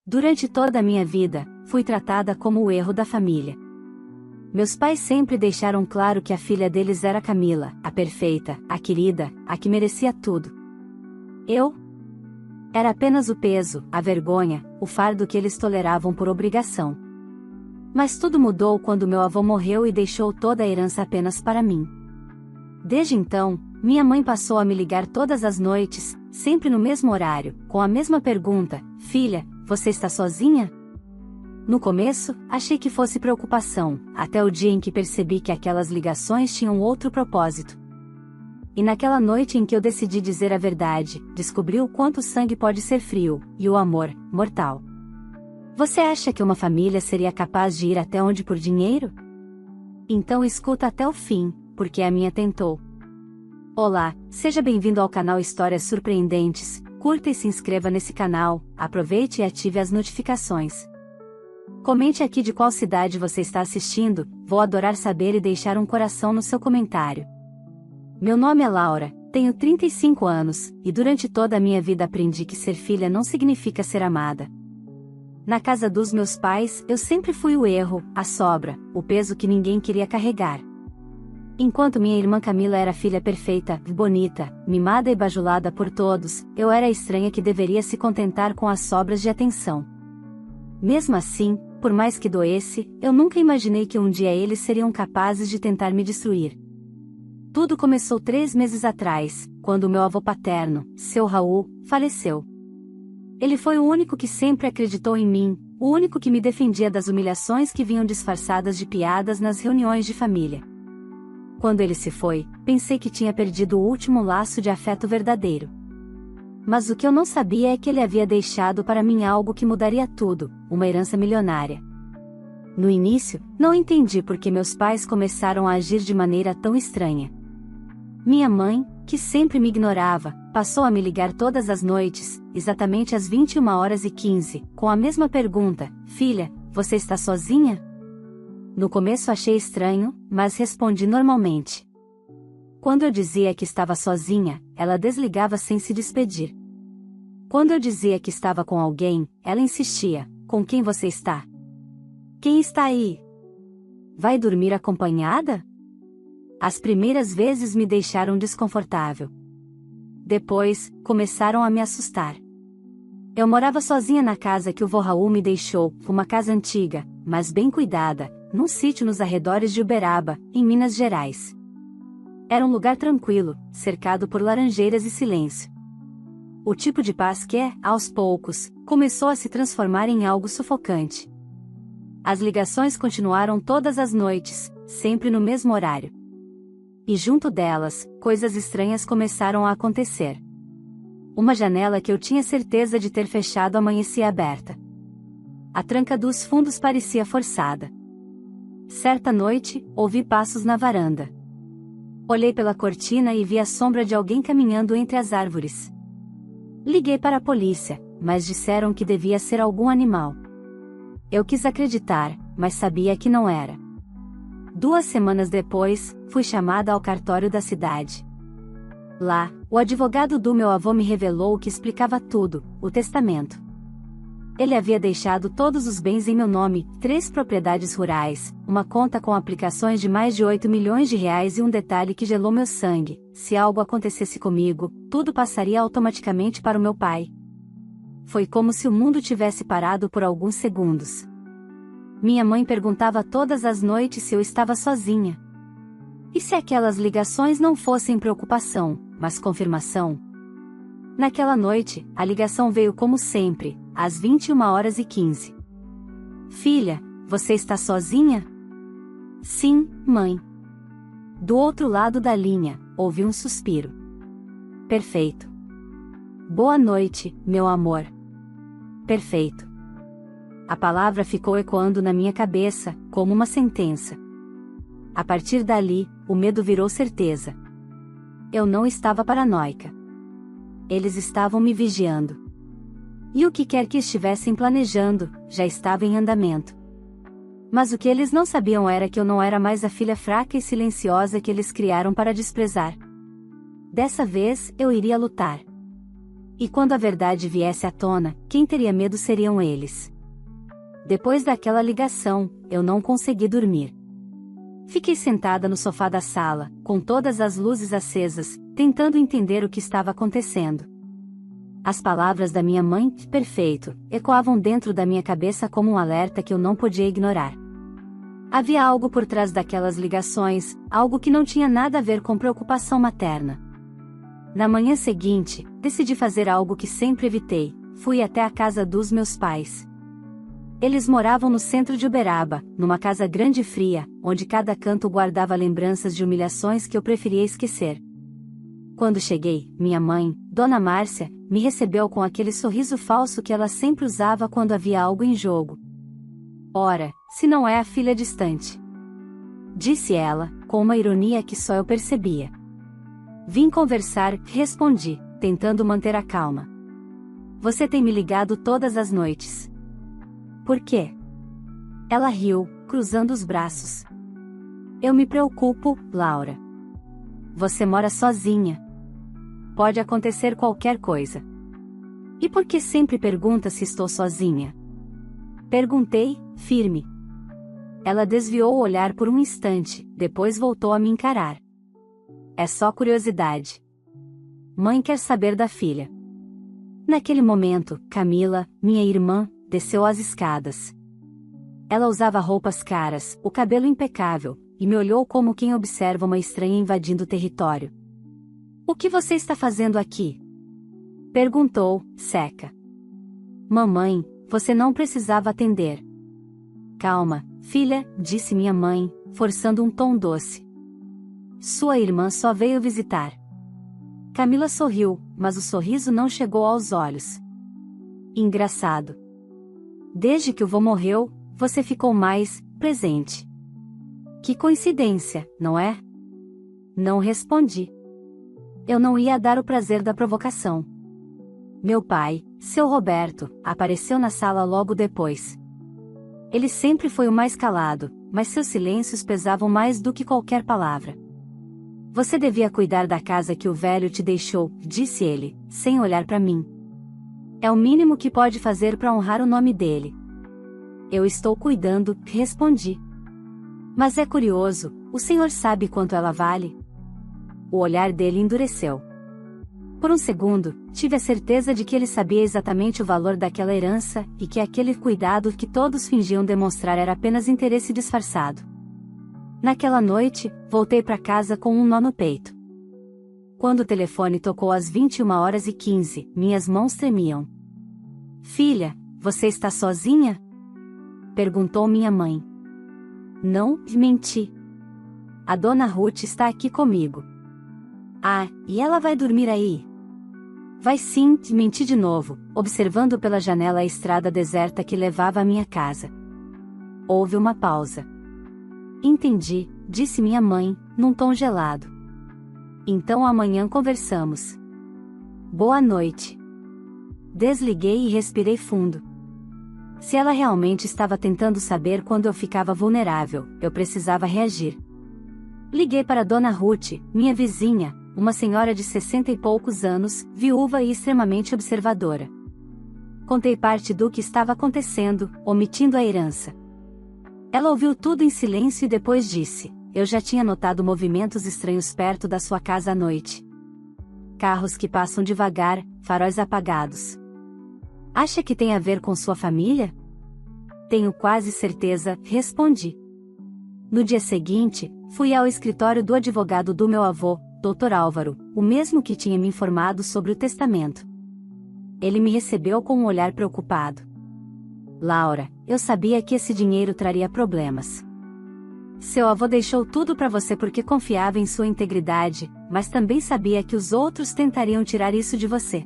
Durante toda a minha vida, fui tratada como o erro da família. Meus pais sempre deixaram claro que a filha deles era Camila, a perfeita, a querida, a que merecia tudo. Eu era apenas o peso, a vergonha, o fardo que eles toleravam por obrigação. Mas tudo mudou quando meu avô morreu e deixou toda a herança apenas para mim. Desde então, minha mãe passou a me ligar todas as noites, sempre no mesmo horário, com a mesma pergunta: filha, você está sozinha? No começo, achei que fosse preocupação, até o dia em que percebi que aquelas ligações tinham outro propósito. E naquela noite em que eu decidi dizer a verdade, descobri o quanto o sangue pode ser frio, e o amor, mortal. Você acha que uma família seria capaz de ir até onde por dinheiro? Então escuta até o fim, porque a minha tentou. Olá, seja bem-vindo ao canal Histórias Surpreendentes, curta e se inscreva nesse canal, aproveite e ative as notificações. Comente aqui de qual cidade você está assistindo, vou adorar saber e deixar um coração no seu comentário. Meu nome é Laura, tenho 35 anos, e durante toda a minha vida aprendi que ser filha não significa ser amada. Na casa dos meus pais, eu sempre fui o erro, a sobra, o peso que ninguém queria carregar. Enquanto minha irmã Camila era filha perfeita, bonita, mimada e bajulada por todos, eu era a estranha que deveria se contentar com as sobras de atenção. Mesmo assim, por mais que doesse, eu nunca imaginei que um dia eles seriam capazes de tentar me destruir. Tudo começou 3 meses atrás, quando meu avô paterno, seu Raul, faleceu. Ele foi o único que sempre acreditou em mim, o único que me defendia das humilhações que vinham disfarçadas de piadas nas reuniões de família. Quando ele se foi, pensei que tinha perdido o último laço de afeto verdadeiro. Mas o que eu não sabia é que ele havia deixado para mim algo que mudaria tudo, uma herança milionária. No início, não entendi por que meus pais começaram a agir de maneira tão estranha. Minha mãe, que sempre me ignorava, passou a me ligar todas as noites, exatamente às 21h15, com a mesma pergunta: filha, você está sozinha? No começo achei estranho, mas respondi normalmente. Quando eu dizia que estava sozinha, ela desligava sem se despedir. Quando eu dizia que estava com alguém, ela insistia: com quem você está? Quem está aí? Vai dormir acompanhada? As primeiras vezes me deixaram desconfortável. Depois, começaram a me assustar. Eu morava sozinha na casa que o vô Raul me deixou, uma casa antiga, mas bem cuidada, num sítio nos arredores de Uberaba, em Minas Gerais. Era um lugar tranquilo, cercado por laranjeiras e silêncio. O tipo de paz que, aos poucos, começou a se transformar em algo sufocante. As ligações continuaram todas as noites, sempre no mesmo horário. E junto delas, coisas estranhas começaram a acontecer. Uma janela que eu tinha certeza de ter fechado amanhecia aberta. A tranca dos fundos parecia forçada. Certa noite, ouvi passos na varanda. Olhei pela cortina e vi a sombra de alguém caminhando entre as árvores. Liguei para a polícia, mas disseram que devia ser algum animal. Eu quis acreditar, mas sabia que não era. 2 semanas depois, fui chamada ao cartório da cidade. Lá, o advogado do meu avô me revelou o que explicava tudo: o testamento. Ele havia deixado todos os bens em meu nome, 3 propriedades rurais, uma conta com aplicações de mais de 8 milhões de reais e um detalhe que gelou meu sangue: se algo acontecesse comigo, tudo passaria automaticamente para o meu pai. Foi como se o mundo tivesse parado por alguns segundos. Minha mãe perguntava todas as noites se eu estava sozinha. E se aquelas ligações não fossem preocupação, mas confirmação? Naquela noite, a ligação veio como sempre, às 21h15. Filha, você está sozinha? Sim, mãe. Do outro lado da linha, ouvi um suspiro. Perfeito. Boa noite, meu amor. Perfeito. A palavra ficou ecoando na minha cabeça, como uma sentença. A partir dali, o medo virou certeza. Eu não estava paranoica. Eles estavam me vigiando. E o que quer que estivessem planejando, já estava em andamento. Mas o que eles não sabiam era que eu não era mais a filha fraca e silenciosa que eles criaram para desprezar. Dessa vez, eu iria lutar. E quando a verdade viesse à tona, quem teria medo seriam eles. Depois daquela ligação, eu não consegui dormir. Fiquei sentada no sofá da sala, com todas as luzes acesas, tentando entender o que estava acontecendo. As palavras da minha mãe, perfeito, ecoavam dentro da minha cabeça como um alerta que eu não podia ignorar. Havia algo por trás daquelas ligações, algo que não tinha nada a ver com preocupação materna. Na manhã seguinte, decidi fazer algo que sempre evitei, fui até a casa dos meus pais. Eles moravam no centro de Uberaba, numa casa grande e fria, onde cada canto guardava lembranças de humilhações que eu preferia esquecer. Quando cheguei, minha mãe, Dona Márcia, me recebeu com aquele sorriso falso que ela sempre usava quando havia algo em jogo. Ora, se não é a filha distante? Disse ela, com uma ironia que só eu percebia. Vim conversar, respondi, tentando manter a calma. Você tem me ligado todas as noites. Por quê? Ela riu, cruzando os braços. Eu me preocupo, Laura. Você mora sozinha. Pode acontecer qualquer coisa. E por que sempre pergunta se estou sozinha? Perguntei, firme. Ela desviou o olhar por um instante, depois voltou a me encarar. É só curiosidade. Mãe quer saber da filha. Naquele momento, Camila, minha irmã, desceu as escadas. Ela usava roupas caras, o cabelo impecável, e me olhou como quem observa uma estranha invadindo o território. O que você está fazendo aqui? Perguntou, seca. Mamãe, você não precisava atender. Calma, filha, disse minha mãe, forçando um tom doce. Sua irmã só veio visitar. Camila sorriu, mas o sorriso não chegou aos olhos. Engraçado. Desde que o vô morreu, você ficou mais presente. Que coincidência, não é? Não respondi. Eu não ia dar o prazer da provocação. Meu pai, seu Roberto, apareceu na sala logo depois. Ele sempre foi o mais calado, mas seus silêncios pesavam mais do que qualquer palavra. Você devia cuidar da casa que o velho te deixou, disse ele, sem olhar para mim. É o mínimo que pode fazer para honrar o nome dele. Eu estou cuidando, respondi. Mas é curioso, o senhor sabe quanto ela vale? O olhar dele endureceu. Por um segundo, tive a certeza de que ele sabia exatamente o valor daquela herança, e que aquele cuidado que todos fingiam demonstrar era apenas interesse disfarçado. Naquela noite, voltei para casa com um nó no peito. Quando o telefone tocou às 21h15, minhas mãos tremiam. Filha, você está sozinha? Perguntou minha mãe. Não, menti. A dona Ruth está aqui comigo. Ah, e ela vai dormir aí? Vai sim, menti de novo, observando pela janela a estrada deserta que levava à minha casa. Houve uma pausa. Entendi, disse minha mãe, num tom gelado. Então amanhã conversamos. Boa noite. Desliguei e respirei fundo. Se ela realmente estava tentando saber quando eu ficava vulnerável, eu precisava reagir. Liguei para Dona Ruth, minha vizinha, uma senhora de 60 e poucos anos, viúva e extremamente observadora. Contei parte do que estava acontecendo, omitindo a herança. Ela ouviu tudo em silêncio e depois disse: eu já tinha notado movimentos estranhos perto da sua casa à noite. Carros que passam devagar, faróis apagados. Acha que tem a ver com sua família? Tenho quase certeza, respondi. No dia seguinte, fui ao escritório do advogado do meu avô, Dr. Álvaro, o mesmo que tinha me informado sobre o testamento. Ele me recebeu com um olhar preocupado. Laura, eu sabia que esse dinheiro traria problemas. Seu avô deixou tudo para você porque confiava em sua integridade, mas também sabia que os outros tentariam tirar isso de você.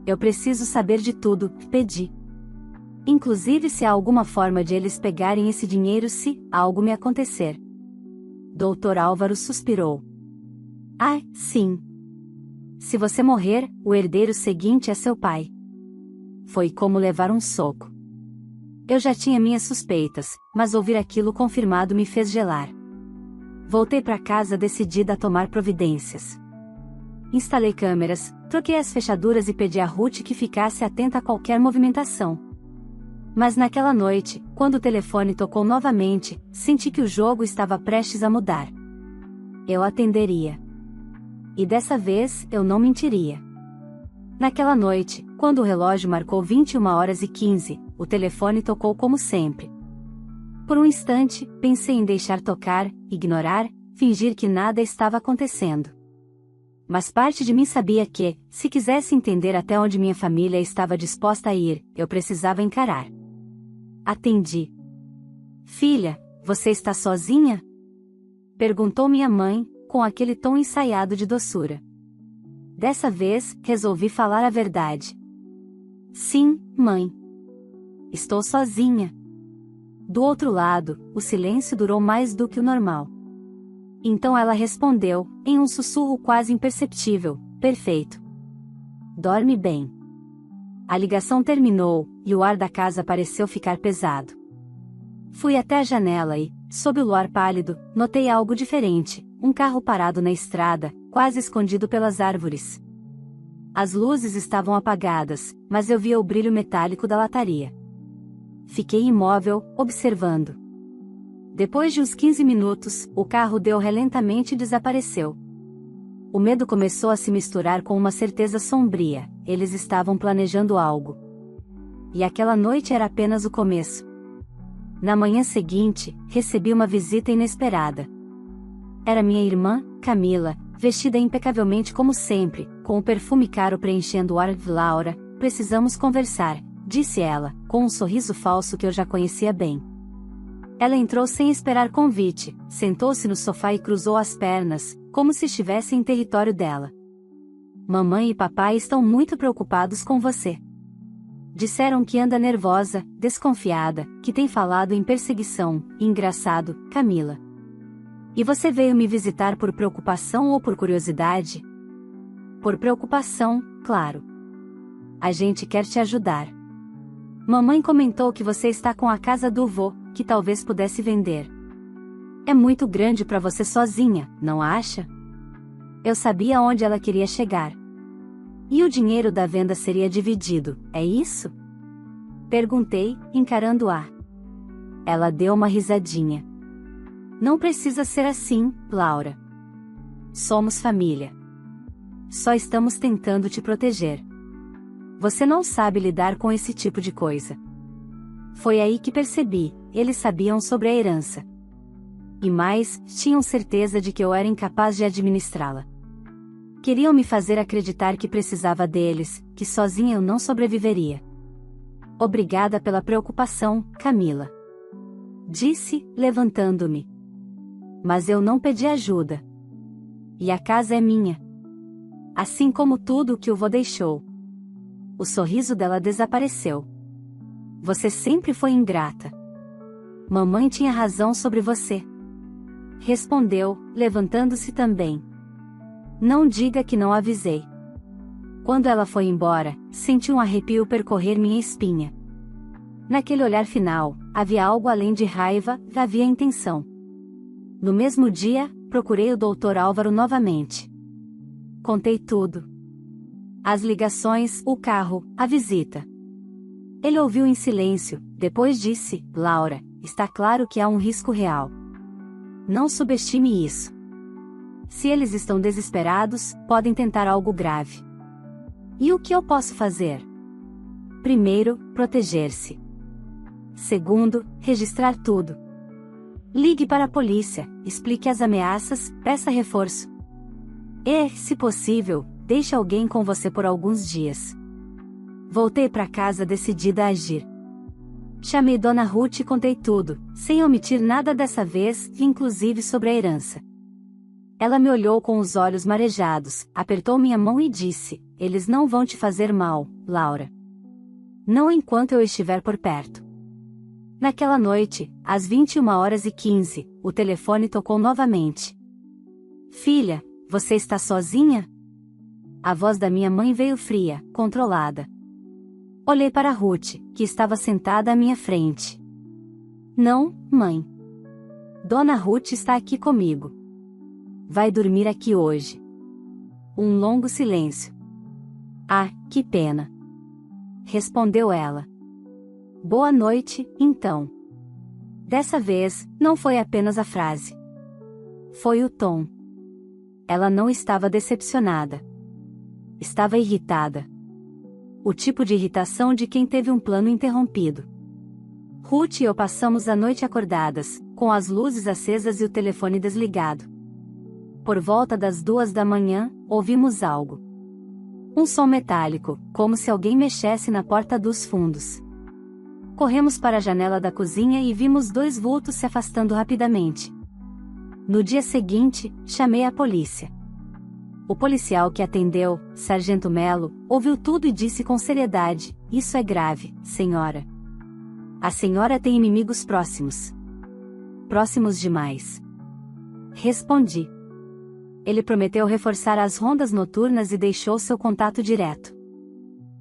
Eu preciso saber de tudo, pedi. Inclusive se há alguma forma de eles pegarem esse dinheiro se algo me acontecer. Dr. Álvaro suspirou. Ah, sim. Se você morrer, o herdeiro seguinte é seu pai. Foi como levar um soco. Eu já tinha minhas suspeitas, mas ouvir aquilo confirmado me fez gelar. Voltei para casa decidida a tomar providências. Instalei câmeras, Troquei as fechaduras e pedi a Ruth que ficasse atenta a qualquer movimentação. Mas naquela noite, quando o telefone tocou novamente, senti que o jogo estava prestes a mudar. Eu atenderia. E dessa vez, eu não mentiria. Naquela noite, quando o relógio marcou 21h15, o telefone tocou como sempre. Por um instante, pensei em deixar tocar, ignorar, fingir que nada estava acontecendo. Mas parte de mim sabia que, se quisesse entender até onde minha família estava disposta a ir, eu precisava encarar. Atendi. Filha, você está sozinha? Perguntou minha mãe, com aquele tom ensaiado de doçura. Dessa vez, resolvi falar a verdade. Sim, mãe. Estou sozinha. Do outro lado, o silêncio durou mais do que o normal. Então ela respondeu, em um sussurro quase imperceptível: perfeito. Dorme bem. A ligação terminou, e o ar da casa pareceu ficar pesado. Fui até a janela e, sob o luar pálido, notei algo diferente: um carro parado na estrada, quase escondido pelas árvores. As luzes estavam apagadas, mas eu via o brilho metálico da lataria. Fiquei imóvel, observando. Depois de uns 15 minutos, o carro deu ré lentamente e desapareceu. O medo começou a se misturar com uma certeza sombria: eles estavam planejando algo. E aquela noite era apenas o começo. Na manhã seguinte, recebi uma visita inesperada. Era minha irmã, Camila, vestida impecavelmente como sempre, com o perfume caro preenchendo o ar. Laura, precisamos conversar, disse ela, com um sorriso falso que eu já conhecia bem. Ela entrou sem esperar convite, sentou-se no sofá e cruzou as pernas, como se estivesse em território dela. Mamãe e papai estão muito preocupados com você. Disseram que anda nervosa, desconfiada, que tem falado em perseguição. Engraçado, Camila. E você veio me visitar por preocupação ou por curiosidade? Por preocupação, claro. A gente quer te ajudar. Mamãe comentou que você está com a casa do vô, que talvez pudesse vender. É muito grande para você sozinha, não acha? Eu sabia onde ela queria chegar. E o dinheiro da venda seria dividido, é isso? Perguntei, encarando-a. Ela deu uma risadinha. Não precisa ser assim, Laura. Somos família. Só estamos tentando te proteger. Você não sabe lidar com esse tipo de coisa. Foi aí que percebi, eles sabiam sobre a herança. E mais, tinham certeza de que eu era incapaz de administrá-la. Queriam me fazer acreditar que precisava deles, que sozinha eu não sobreviveria. Obrigada pela preocupação, Camila. Disse, levantando-me. Mas eu não pedi ajuda. E a casa é minha. Assim como tudo o que o vô deixou. O sorriso dela desapareceu. Você sempre foi ingrata. Mamãe tinha razão sobre você. Respondeu, levantando-se também. Não diga que não avisei. Quando ela foi embora, senti um arrepio percorrer minha espinha. Naquele olhar final, havia algo além de raiva, havia intenção. No mesmo dia, procurei o Dr. Álvaro novamente. Contei tudo. As ligações, o carro, a visita. Ele ouviu em silêncio, depois disse: Laura, está claro que há um risco real. Não subestime isso. Se eles estão desesperados, podem tentar algo grave. E o que eu posso fazer? Primeiro, proteger-se. Segundo, registrar tudo. Ligue para a polícia, explique as ameaças, peça reforço. E, se possível, deixe alguém com você por alguns dias. Voltei para casa decidida a agir. Chamei Dona Ruth e contei tudo, sem omitir nada dessa vez, inclusive sobre a herança. Ela me olhou com os olhos marejados, apertou minha mão e disse: eles não vão te fazer mal, Laura. Não enquanto eu estiver por perto. Naquela noite, às 21h15, o telefone tocou novamente. Filha, você está sozinha? A voz da minha mãe veio fria, controlada. Olhei para Ruth, que estava sentada à minha frente. Não, mãe. Dona Ruth está aqui comigo. Vai dormir aqui hoje. Um longo silêncio. Ah, que pena. Respondeu ela. Boa noite, então. Dessa vez, não foi apenas a frase. Foi o tom. Ela não estava decepcionada. Estava irritada. O tipo de irritação de quem teve um plano interrompido. Ruth e eu passamos a noite acordadas, com as luzes acesas e o telefone desligado. Por volta das 2 da manhã, ouvimos algo. Um som metálico, como se alguém mexesse na porta dos fundos. Corremos para a janela da cozinha e vimos 2 vultos se afastando rapidamente. No dia seguinte, chamei a polícia. O policial que atendeu, Sargento Melo, ouviu tudo e disse com seriedade: "Isso é grave, senhora. A senhora tem inimigos próximos." "Próximos demais." Respondi. Ele prometeu reforçar as rondas noturnas e deixou seu contato direto.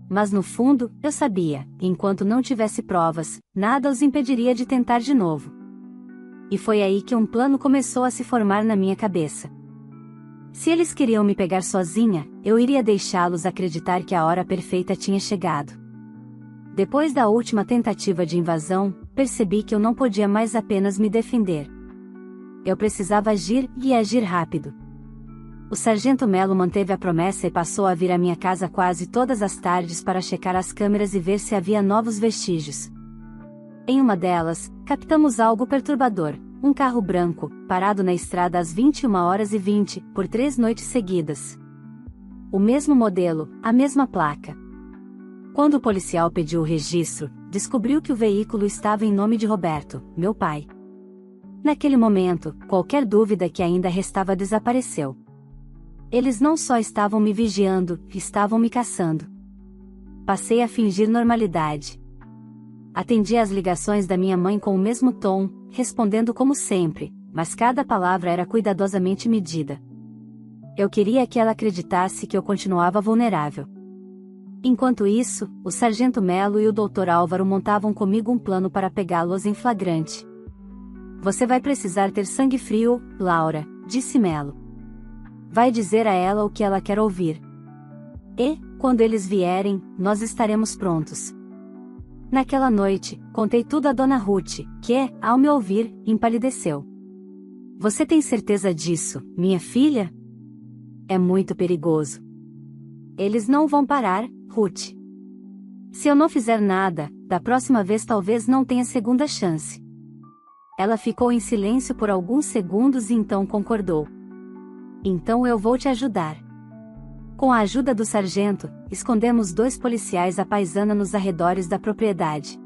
Mas no fundo, eu sabia, enquanto não tivesse provas, nada os impediria de tentar de novo. E foi aí que um plano começou a se formar na minha cabeça. Se eles queriam me pegar sozinha, eu iria deixá-los acreditar que a hora perfeita tinha chegado. Depois da última tentativa de invasão, percebi que eu não podia mais apenas me defender. Eu precisava agir, e agir rápido. O Sargento Melo manteve a promessa e passou a vir à minha casa quase todas as tardes para checar as câmeras e ver se havia novos vestígios. Em uma delas, captamos algo perturbador: um carro branco, parado na estrada às 21h20, por 3 noites seguidas. O mesmo modelo, a mesma placa. Quando o policial pediu o registro, descobriu que o veículo estava em nome de Roberto, meu pai. Naquele momento, qualquer dúvida que ainda restava desapareceu. Eles não só estavam me vigiando, estavam me caçando. Passei a fingir normalidade. Atendi às ligações da minha mãe com o mesmo tom, respondendo como sempre, mas cada palavra era cuidadosamente medida. Eu queria que ela acreditasse que eu continuava vulnerável. Enquanto isso, o Sargento Melo e o Dr. Álvaro montavam comigo um plano para pegá-los em flagrante. "Você vai precisar ter sangue frio, Laura", disse Melo. "Vai dizer a ela o que ela quer ouvir. E, quando eles vierem, nós estaremos prontos." Naquela noite, contei tudo a Dona Ruth, que, ao me ouvir, empalideceu. "Você tem certeza disso, minha filha? É muito perigoso." "Eles não vão parar, Ruth. Se eu não fizer nada, da próxima vez talvez não tenha segunda chance." Ela ficou em silêncio por alguns segundos e então concordou. "Então eu vou te ajudar." Com a ajuda do sargento, escondemos 2 policiais à paisana nos arredores da propriedade.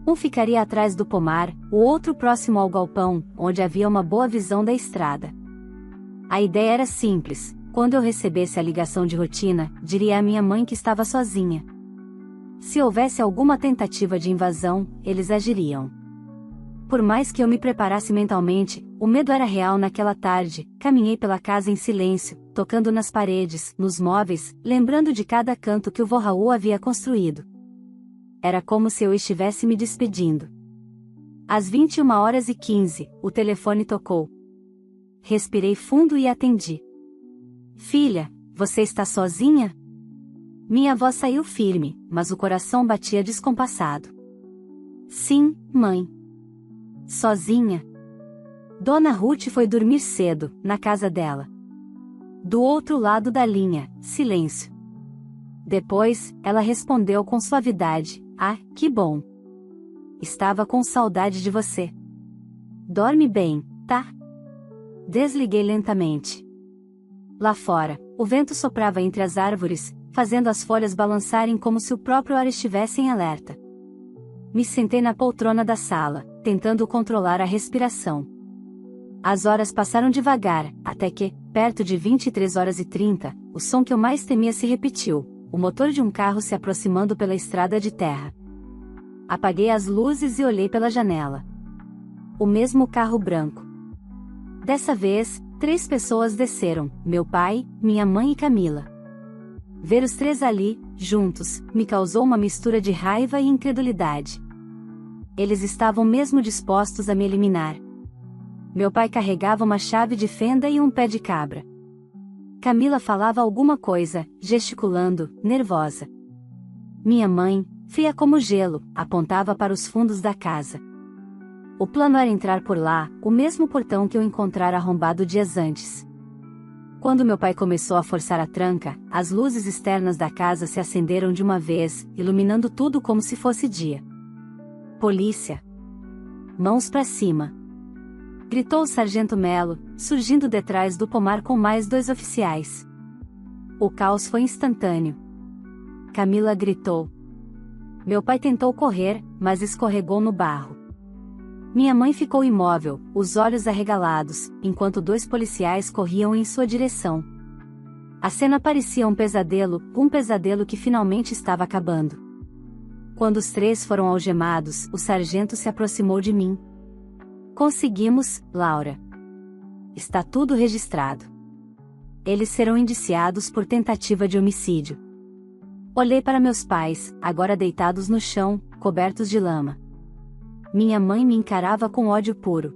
Um ficaria atrás do pomar, o outro próximo ao galpão, onde havia uma boa visão da estrada. A ideia era simples: quando eu recebesse a ligação de rotina, diria à minha mãe que estava sozinha. Se houvesse alguma tentativa de invasão, eles agiriam. Por mais que eu me preparasse mentalmente, o medo era real naquela tarde. Caminhei pela casa em silêncio, tocando nas paredes, nos móveis, lembrando de cada canto que o vô Raul havia construído. Era como se eu estivesse me despedindo. Às 21h15, o telefone tocou. Respirei fundo e atendi. "Filha, você está sozinha?" Minha voz saiu firme, mas o coração batia descompassado. "Sim, mãe. Sozinha." Dona Ruth foi dormir cedo, na casa dela. Do outro lado da linha, silêncio. Depois, ela respondeu com suavidade: "Ah, que bom. Estava com saudade de você. Dorme bem, tá?" Desliguei lentamente. Lá fora, o vento soprava entre as árvores, fazendo as folhas balançarem como se o próprio ar estivesse em alerta. Me sentei na poltrona da sala, tentando controlar a respiração. As horas passaram devagar, até que, perto de 23h30, o som que eu mais temia se repetiu: o motor de um carro se aproximando pela estrada de terra. Apaguei as luzes e olhei pela janela. O mesmo carro branco. Dessa vez, 3 pessoas desceram: meu pai, minha mãe e Camila. Ver os 3 ali, juntos, me causou uma mistura de raiva e incredulidade. Eles estavam mesmo dispostos a me eliminar. Meu pai carregava uma chave de fenda e um pé de cabra. Camila falava alguma coisa, gesticulando, nervosa. Minha mãe, fria como gelo, apontava para os fundos da casa. O plano era entrar por lá, o mesmo portão que eu encontrara arrombado dias antes. Quando meu pai começou a forçar a tranca, as luzes externas da casa se acenderam de uma vez, iluminando tudo como se fosse dia. Polícia! Mãos para cima! Gritou o sargento Melo, surgindo detrás do pomar com mais 2 oficiais. O caos foi instantâneo. Camila gritou. Meu pai tentou correr, mas escorregou no barro. Minha mãe ficou imóvel, os olhos arregalados, enquanto 2 policiais corriam em sua direção. A cena parecia um pesadelo que finalmente estava acabando. Quando os 3 foram algemados, o sargento se aproximou de mim. Conseguimos, Laura. Está tudo registrado. Eles serão indiciados por tentativa de homicídio. Olhei para meus pais, agora deitados no chão, cobertos de lama. Minha mãe me encarava com ódio puro.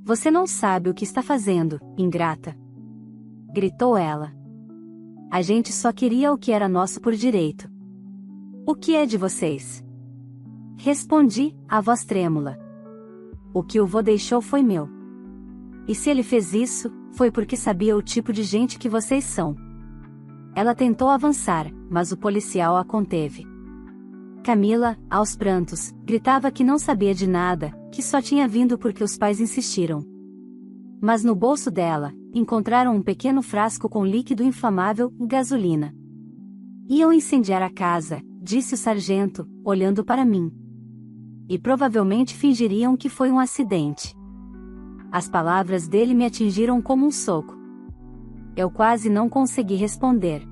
Você não sabe o que está fazendo, ingrata. Gritou ela. A gente só queria o que era nosso por direito. O que é de vocês? Respondi, a voz trêmula. O que o vô deixou foi meu. E se ele fez isso, foi porque sabia o tipo de gente que vocês são. Ela tentou avançar, mas o policial a conteve. Camila, aos prantos, gritava que não sabia de nada, que só tinha vindo porque os pais insistiram. Mas no bolso dela, encontraram um pequeno frasco com líquido inflamável, gasolina. Iam incendiar a casa, disse o sargento, olhando para mim. E provavelmente fingiriam que foi um acidente. As palavras dele me atingiram como um soco. Eu quase não consegui responder.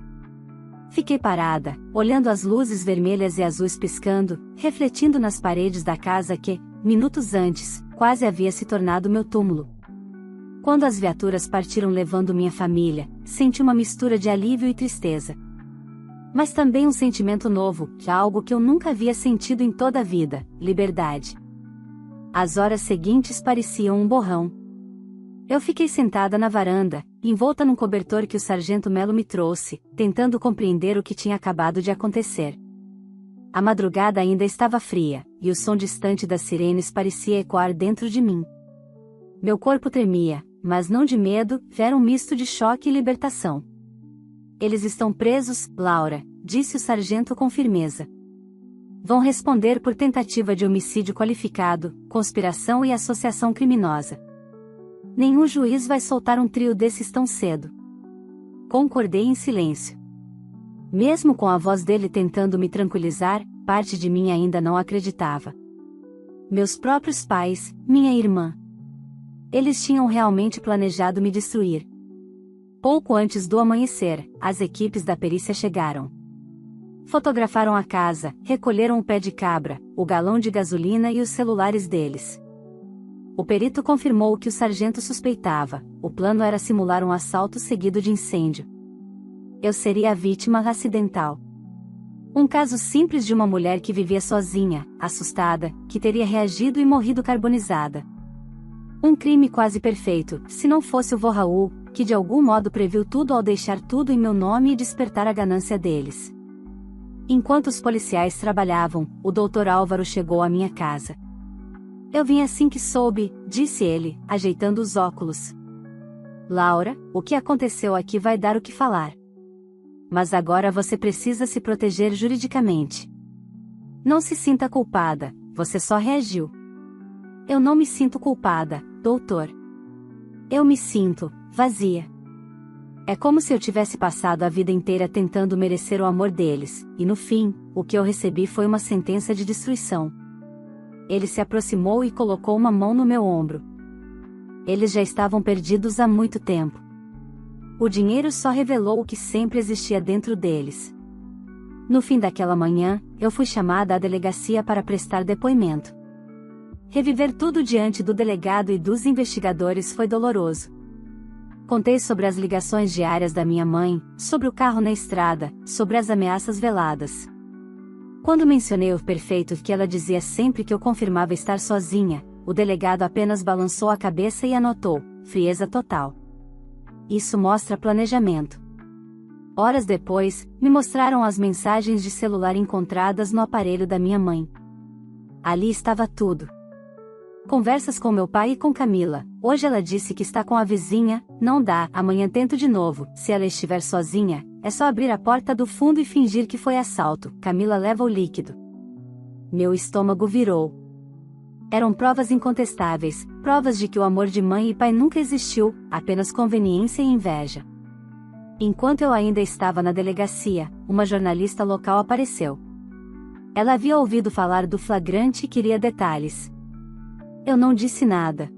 Fiquei parada, olhando as luzes vermelhas e azuis piscando, refletindo nas paredes da casa que, minutos antes, quase havia se tornado meu túmulo. Quando as viaturas partiram levando minha família, senti uma mistura de alívio e tristeza. Mas também um sentimento novo, algo que eu nunca havia sentido em toda a vida: liberdade. As horas seguintes pareciam um borrão. Eu fiquei sentada na varanda, envolta num cobertor que o sargento Melo me trouxe, tentando compreender o que tinha acabado de acontecer. A madrugada ainda estava fria, e o som distante das sirenes parecia ecoar dentro de mim. Meu corpo tremia, mas não de medo, era um misto de choque e libertação. Eles estão presos, Laura, disse o sargento com firmeza. Vão responder por tentativa de homicídio qualificado, conspiração e associação criminosa. Nenhum juiz vai soltar um trio desses tão cedo. Concordei em silêncio. Mesmo com a voz dele tentando me tranquilizar, parte de mim ainda não acreditava. Meus próprios pais, minha irmã. Eles tinham realmente planejado me destruir. Pouco antes do amanhecer, as equipes da perícia chegaram. Fotografaram a casa, recolheram o pé de cabra, o galão de gasolina e os celulares deles. O perito confirmou o que o sargento suspeitava: o plano era simular um assalto seguido de incêndio. Eu seria a vítima acidental. Um caso simples de uma mulher que vivia sozinha, assustada, que teria reagido e morrido carbonizada. Um crime quase perfeito, se não fosse o vô Raul, que de algum modo previu tudo ao deixar tudo em meu nome e despertar a ganância deles. Enquanto os policiais trabalhavam, o Dr. Álvaro chegou à minha casa. Eu vim assim que soube, disse ele, ajeitando os óculos. Laura, o que aconteceu aqui vai dar o que falar. Mas agora você precisa se proteger juridicamente. Não se sinta culpada, você só reagiu. Eu não me sinto culpada, doutor. Eu me sinto vazia. É como se eu tivesse passado a vida inteira tentando merecer o amor deles, e no fim, o que eu recebi foi uma sentença de destruição. Ele se aproximou e colocou uma mão no meu ombro. Eles já estavam perdidos há muito tempo. O dinheiro só revelou o que sempre existia dentro deles. No fim daquela manhã, eu fui chamada à delegacia para prestar depoimento. Reviver tudo diante do delegado e dos investigadores foi doloroso. Contei sobre as ligações diárias da minha mãe, sobre o carro na estrada, sobre as ameaças veladas. Quando mencionei o perfeito que ela dizia sempre que eu confirmava estar sozinha, o delegado apenas balançou a cabeça e anotou: frieza total. isso mostra planejamento. Horas depois, me mostraram as mensagens de celular encontradas no aparelho da minha mãe. Ali estava tudo. Conversas com meu pai e com Camila. Hoje ela disse que está com a vizinha, não dá, amanhã tento de novo. Se ela estiver sozinha, é só abrir a porta do fundo e fingir que foi assalto. Camila leva o líquido. Meu estômago virou. Eram provas incontestáveis, provas de que o amor de mãe e pai nunca existiu, apenas conveniência e inveja. Enquanto eu ainda estava na delegacia, uma jornalista local apareceu. Ela havia ouvido falar do flagrante e queria detalhes. Eu não disse nada.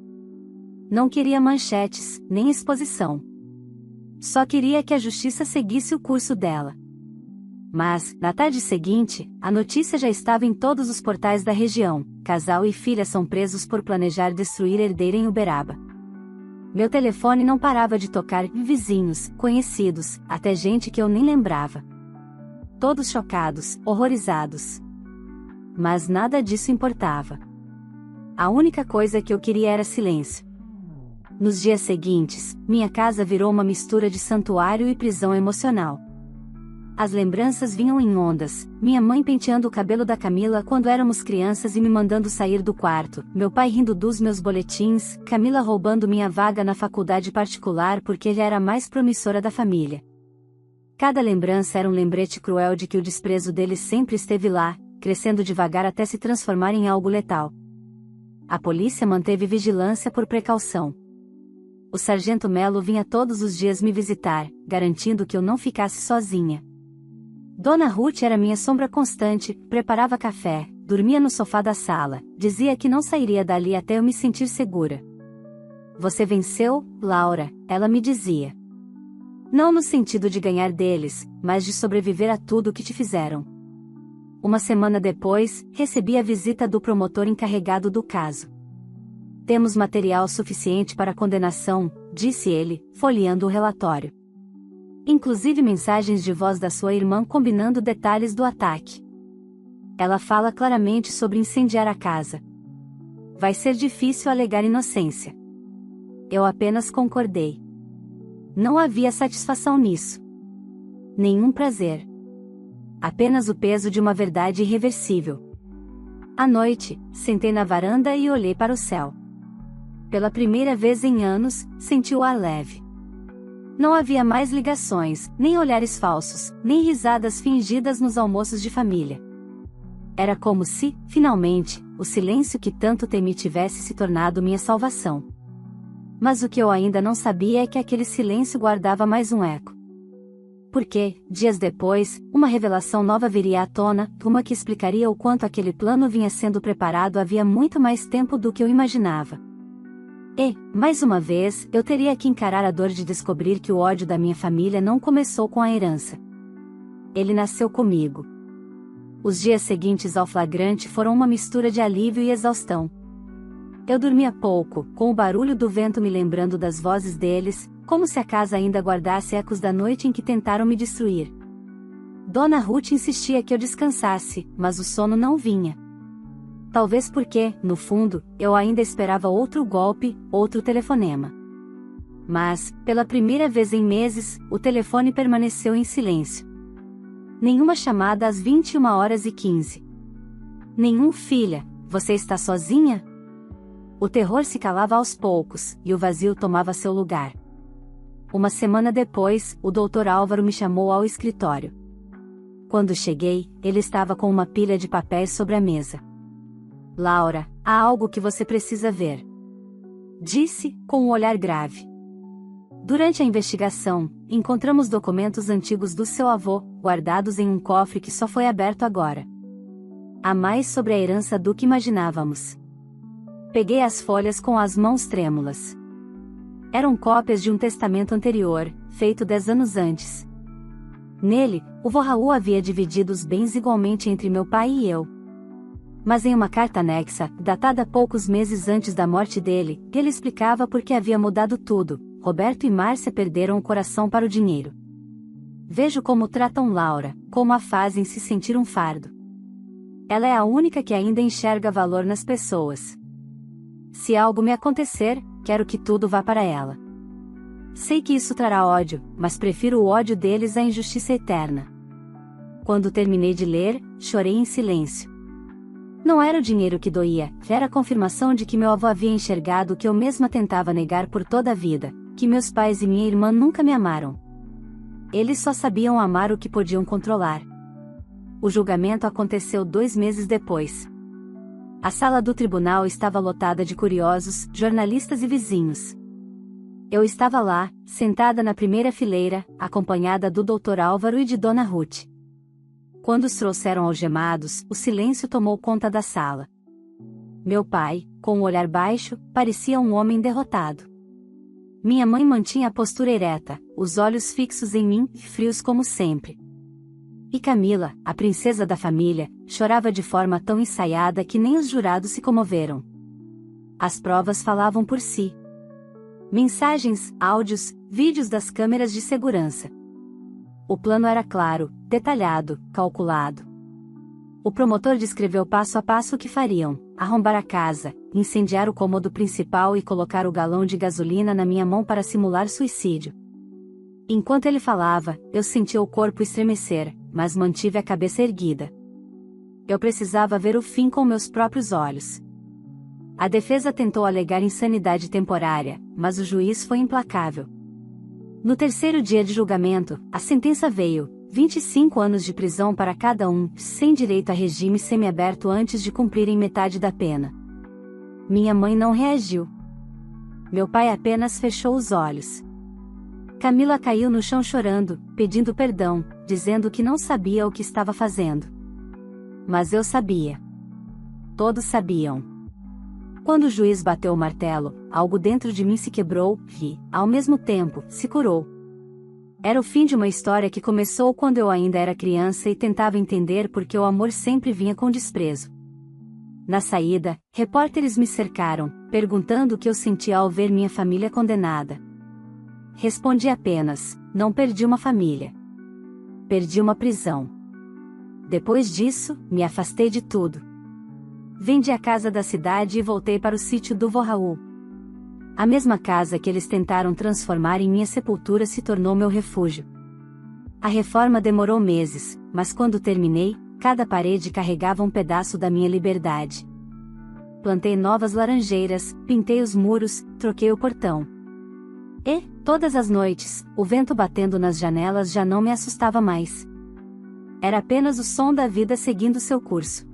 Não queria manchetes, nem exposição. Só queria que a justiça seguisse o curso dela. Mas, na tarde seguinte, a notícia já estava em todos os portais da região. Casal e filha são presos por planejar destruir herdeira em Uberaba. Meu telefone não parava de tocar, vizinhos, conhecidos, até gente que eu nem lembrava. Todos chocados, horrorizados. Mas nada disso importava. A única coisa que eu queria era silêncio. Nos dias seguintes, minha casa virou uma mistura de santuário e prisão emocional. As lembranças vinham em ondas, minha mãe penteando o cabelo da Camila quando éramos crianças e me mandando sair do quarto, meu pai rindo dos meus boletins, Camila roubando minha vaga na faculdade particular porque ele era a mais promissora da família. Cada lembrança era um lembrete cruel de que o desprezo deles sempre esteve lá, crescendo devagar até se transformar em algo letal. A polícia manteve vigilância por precaução. O sargento Melo vinha todos os dias me visitar, garantindo que eu não ficasse sozinha. Dona Ruth era minha sombra constante, preparava café, dormia no sofá da sala, dizia que não sairia dali até eu me sentir segura. Você venceu, Laura, ela me dizia. Não no sentido de ganhar deles, mas de sobreviver a tudo o que te fizeram. Uma semana depois, recebi a visita do promotor encarregado do caso. Temos material suficiente para condenação, disse ele, folheando o relatório. Inclusive mensagens de voz da sua irmã combinando detalhes do ataque. Ela fala claramente sobre incendiar a casa. Vai ser difícil alegar inocência. Eu apenas concordei. Não havia satisfação nisso. Nenhum prazer. Apenas o peso de uma verdade irreversível. À noite, sentei na varanda e olhei para o céu. Pela primeira vez em anos, senti o ar leve. Não havia mais ligações, nem olhares falsos, nem risadas fingidas nos almoços de família. Era como se, finalmente, o silêncio que tanto temi tivesse se tornado minha salvação. Mas o que eu ainda não sabia é que aquele silêncio guardava mais um eco. Porque, dias depois, uma revelação nova viria à tona, uma que explicaria o quanto aquele plano vinha sendo preparado havia muito mais tempo do que eu imaginava. E, mais uma vez, eu teria que encarar a dor de descobrir que o ódio da minha família não começou com a herança. Ele nasceu comigo. Os dias seguintes ao flagrante foram uma mistura de alívio e exaustão. Eu dormia pouco, com o barulho do vento me lembrando das vozes deles, como se a casa ainda guardasse ecos da noite em que tentaram me destruir. Dona Ruth insistia que eu descansasse, mas o sono não vinha. Talvez porque, no fundo, eu ainda esperava outro golpe, outro telefonema. Mas, pela primeira vez em meses, o telefone permaneceu em silêncio. Nenhuma chamada às 21h15. Nenhum filha, você está sozinha? O terror se calava aos poucos, e o vazio tomava seu lugar. Uma semana depois, o Dr. Álvaro me chamou ao escritório. Quando cheguei, ele estava com uma pilha de papéis sobre a mesa. Laura, há algo que você precisa ver. Disse, com um olhar grave. Durante a investigação, encontramos documentos antigos do seu avô, guardados em um cofre que só foi aberto agora. Há mais sobre a herança do que imaginávamos. Peguei as folhas com as mãos trêmulas. Eram cópias de um testamento anterior, feito 10 anos antes. Nele, o vô Raul havia dividido os bens igualmente entre meu pai e eu. Mas em uma carta anexa, datada poucos meses antes da morte dele, ele explicava por que havia mudado tudo. Roberto e Márcia perderam o coração para o dinheiro. Vejo como tratam Laura, como a fazem se sentir um fardo. Ela é a única que ainda enxerga valor nas pessoas. Se algo me acontecer, quero que tudo vá para ela. Sei que isso trará ódio, mas prefiro o ódio deles à injustiça eterna. Quando terminei de ler, chorei em silêncio. Não era o dinheiro que doía, era a confirmação de que meu avô havia enxergado o que eu mesma tentava negar por toda a vida, que meus pais e minha irmã nunca me amaram. Eles só sabiam amar o que podiam controlar. O julgamento aconteceu 2 meses depois. A sala do tribunal estava lotada de curiosos, jornalistas e vizinhos. Eu estava lá, sentada na primeira fileira, acompanhada do Dr. Álvaro e de Dona Ruth. Quando os trouxeram algemados, o silêncio tomou conta da sala. Meu pai, com um olhar baixo, parecia um homem derrotado. Minha mãe mantinha a postura ereta, os olhos fixos em mim, frios como sempre. E Camila, a princesa da família, chorava de forma tão ensaiada que nem os jurados se comoveram. As provas falavam por si. Mensagens, áudios, vídeos das câmeras de segurança. O plano era claro, detalhado, calculado. O promotor descreveu passo a passo o que fariam: arrombar a casa, incendiar o cômodo principal e colocar o galão de gasolina na minha mão para simular suicídio. Enquanto ele falava, eu sentia o corpo estremecer, mas mantive a cabeça erguida. Eu precisava ver o fim com meus próprios olhos. A defesa tentou alegar insanidade temporária, mas o juiz foi implacável. No terceiro dia de julgamento, a sentença veio: 25 anos de prisão para cada um, sem direito a regime semiaberto antes de cumprirem metade da pena. Minha mãe não reagiu. Meu pai apenas fechou os olhos. Camila caiu no chão chorando, pedindo perdão, dizendo que não sabia o que estava fazendo. Mas eu sabia. Todos sabiam. Quando o juiz bateu o martelo, algo dentro de mim se quebrou e, ao mesmo tempo, se curou. Era o fim de uma história que começou quando eu ainda era criança e tentava entender por que o amor sempre vinha com desprezo. Na saída, repórteres me cercaram, perguntando o que eu sentia ao ver minha família condenada. Respondi apenas: não perdi uma família. Perdi uma prisão. Depois disso, me afastei de tudo. Vendi a casa da cidade e voltei para o sítio do vô Raul. A mesma casa que eles tentaram transformar em minha sepultura se tornou meu refúgio. A reforma demorou meses, mas quando terminei, cada parede carregava um pedaço da minha liberdade. Plantei novas laranjeiras, pintei os muros, troquei o portão. E, todas as noites, o vento batendo nas janelas já não me assustava mais. Era apenas o som da vida seguindo seu curso.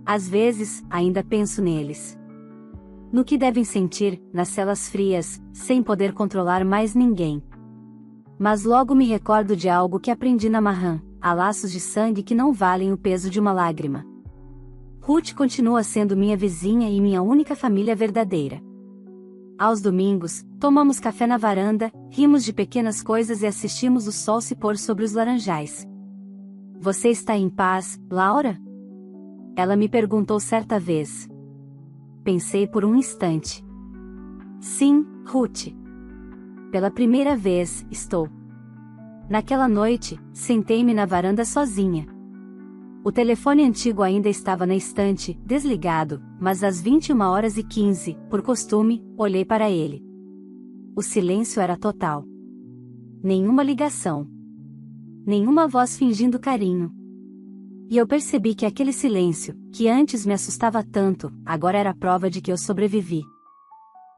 Às vezes, ainda penso neles. No que devem sentir, nas celas frias, sem poder controlar mais ninguém. Mas logo me recordo de algo que aprendi na Marram: há laços de sangue que não valem o peso de uma lágrima. Ruth continua sendo minha vizinha e minha única família verdadeira. Aos domingos, tomamos café na varanda, rimos de pequenas coisas e assistimos o sol se pôr sobre os laranjais. Você está em paz, Laura? Ela me perguntou certa vez. Pensei por um instante. Sim, Ruth. Pela primeira vez, estou. Naquela noite, sentei-me na varanda sozinha. O telefone antigo ainda estava na estante, desligado, mas às 21h15, por costume, olhei para ele. O silêncio era total. Nenhuma ligação. Nenhuma voz fingindo carinho. E eu percebi que aquele silêncio, que antes me assustava tanto, agora era prova de que eu sobrevivi.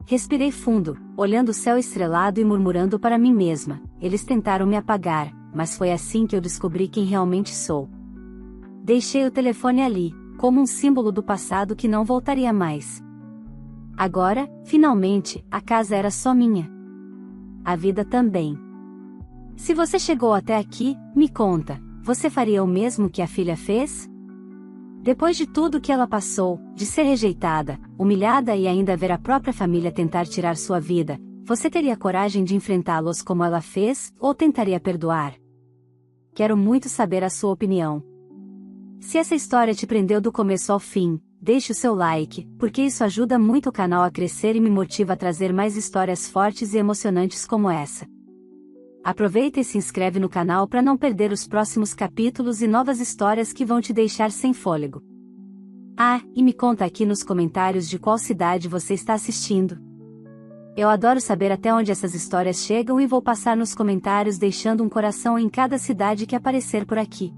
Respirei fundo, olhando o céu estrelado e murmurando para mim mesma: eles tentaram me apagar, mas foi assim que eu descobri quem realmente sou. Deixei o telefone ali, como um símbolo do passado que não voltaria mais. Agora, finalmente, a casa era só minha. A vida também. Se você chegou até aqui, me conta. Você faria o mesmo que a filha fez? Depois de tudo que ela passou, de ser rejeitada, humilhada e ainda ver a própria família tentar tirar sua vida, você teria coragem de enfrentá-los como ela fez, ou tentaria perdoar? Quero muito saber a sua opinião. Se essa história te prendeu do começo ao fim, deixe o seu like, porque isso ajuda muito o canal a crescer e me motiva a trazer mais histórias fortes e emocionantes como essa. Aproveita e se inscreve no canal para não perder os próximos capítulos e novas histórias que vão te deixar sem fôlego. Ah, e me conta aqui nos comentários de qual cidade você está assistindo. Eu adoro saber até onde essas histórias chegam e vou passar nos comentários deixando um coração em cada cidade que aparecer por aqui.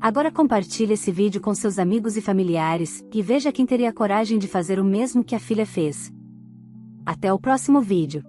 Agora compartilhe esse vídeo com seus amigos e familiares, e veja quem teria coragem de fazer o mesmo que a filha fez. Até o próximo vídeo.